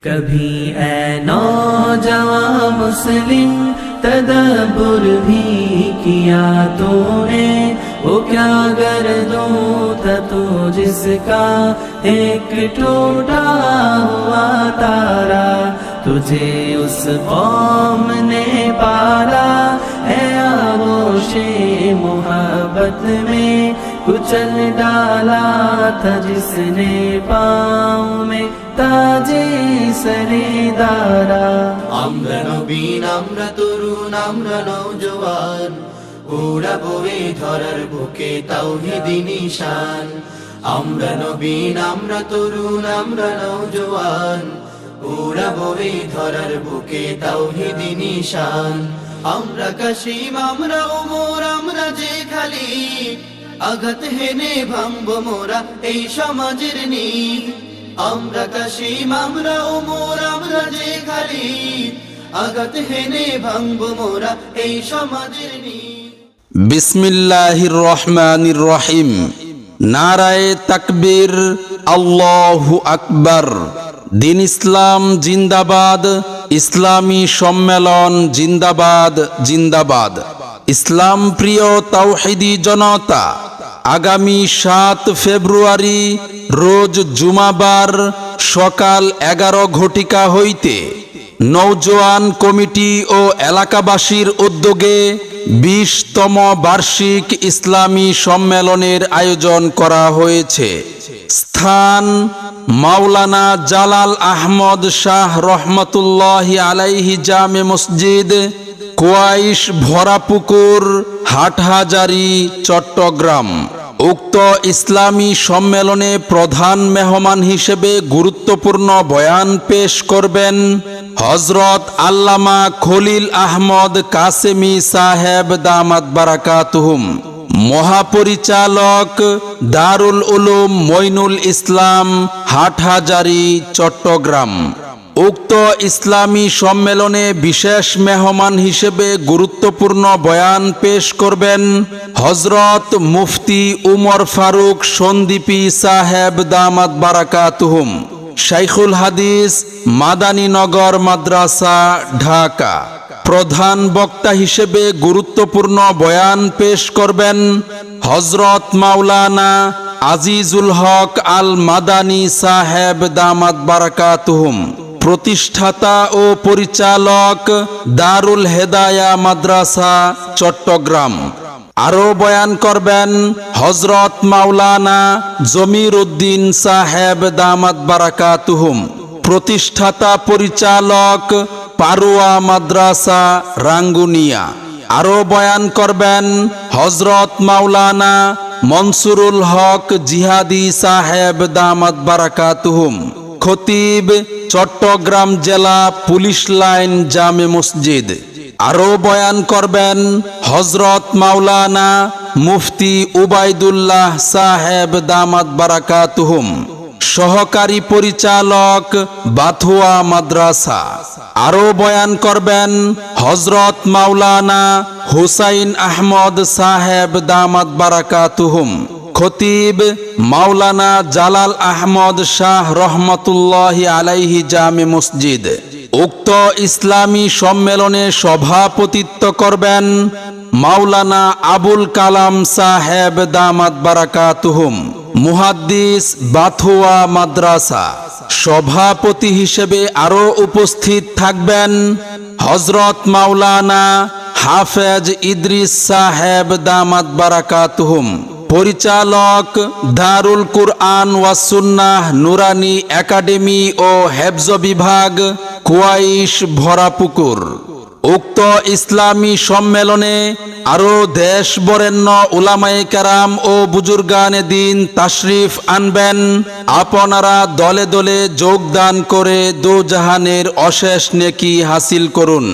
कभी ऐ नौजवां मुस्लिम तदब्बुर भी किया तूने, वो क्या गर्दों था तू जिसका एक टूटा हुआ तारा, तुझे उस कौम ने पाला है आगोशे मोहब्बत में, कुचल डाला था जिसने पाँव में ताजे सरेदारा। আমরা নবীন, আমরা তরুণ, আমরা নওজোয়ান, উড়াবো এই ধরার বুকে তাওহীদি নিশান। আমরা নবীন, আমরা তরুণ, আমরা নওজোয়ান, উড়াবো এই ধরার বুকে তাওহীদি নিশান। আমরা কাশিম, আমরা উমর, আমরা যে খালি আঘাত হেনে ভাঙবো মোরা এই সমাজের নীড়। আমরা কাশিম, আমরা উমর, আমরা যে খালি আঘাত হেনে ভাঙবো মোরা এই সমাজের নীড়। বিসমিল্লাহির রহমানির রহিম। নারায়ে তাকবীর, আল্লাহু আকবার। দিন ইসলাম জিন্দাবাদ, ইসলামী সম্মেলন জিন্দাবাদ জিন্দাবাদ। ইসলাম প্রিয় তাওহীদি জনতা, আগামী 7 ফেব্রুয়ারি রোজ জুমাবার সকাল 11 ঘটিকা হইতে নওজোয়ান কমিটি ও এলাকাবাসীর উদ্যোগে 20তম বার্ষিক ইসলামী সম্মেলনের আয়োজন করা হয়েছে। স্থান মাওলানা জালাল আহমদ শাহ রহমতুল্লাহি আলাইহি জামে মসজিদ, কোয়াইশ ভরাপুকুর, হাটহাজারী, চট্টগ্রাম। উক্ত ইসলামী সম্মেলনে প্রধান মেহমান হিসেবে গুরুত্বপূর্ণ বয়ান পেশ করবেন হযরত আল্লামা খলিল আহমদ কাসেমি সাহেব দামাত বারাকাতুহুম, মহাপরিচালক দারুল উলুম মইনুল ইসলাম, হাটহাজারী, চট্টগ্রাম। উক্ত ইসলামী সম্মেলনে বিশেষ মেহমান হিসেবে গুরুত্বপূর্ণ বয়ান পেশ করবেন হযরত মুফতি উমর ফারুক সন্দীপী সাহেব দামাত বারাকাতুহুম, শাইখুল হাদিস, মাদানীনগর মাদ্রাসা, ঢাকা। প্রধান বক্তা হিসেবে গুরুত্বপূর্ণ বয়ান পেশ করবেন হযরত মাওলানা আজিজুল হক আল মাদানী সাহেব দামাত বারাকাতুহুম, প্রতিষ্ঠাতা ও পরিচালক দারুল হেদায়া মাদ্রাসা, চট্টগ্রাম। আরো বয়ান করবেন হযরত মাওলানা জমির উদ্দিন সাহেব দামাত বারাকাতুহুম, প্রতিষ্ঠাতা পরিচালক পারুয়া মাদ্রাসা, রাঙ্গুনিয়া। আরো বয়ান করবেন হযরত মাওলানা মনসুরুল হক জিহাদি সাহেব দামাত বারাকাতুহুম, খতিব, চট্টগ্রাম জেলা পুলিশ লাইন জামে মসজিদ। আরো বয়ান করবেন হযরত মাওলানা মুফতি উবাইদুল্লাহ সাহেব দামাত বারাকাতুহুম, সহকারী পরিচালক, বাথুয়া মাদ্রাসা। আরো বয়ান করবেন হযরত মাওলানা হুসাইন আহমদ সাহেব দামাত বারাকাতুহুম, খতিব, মাওলানা জালাল আহমদ শাহ রহমতুল্লাহি আলাইহি জামে মসজিদ। উক্ত ইসলামী সম্মেলনে সভাপতিত্ব করবেন মাওলানা আবুল কালাম সাহেব দামাত বারাকাতুহুম, মুহাদ্দিস, বাথুয়া মাদ্রাসা। সভাপতি হিসেবে আরো উপস্থিত থাকবেন হযরত মাওলানা হাফেজ ইদ্রিস সাহেব দামাত বারাকাতুহুম, পরিচালক দারুল কুরআন ওয়া সুন্নাহ নুরানি একাডেমি ও হেফজ বিভাগ, কোয়াইশ ভরাপুকুর। উক্ত ইসলামী সম্মেলনে আরো দেশ বরেণ্য উলামায়ে কেরাম ও বুজুর্গানে দিন তাশরিফ আনবেন। আপনারা দলে দলে যোগদান করে দোজাহানের অশেষ নেকি হাসিল করুন।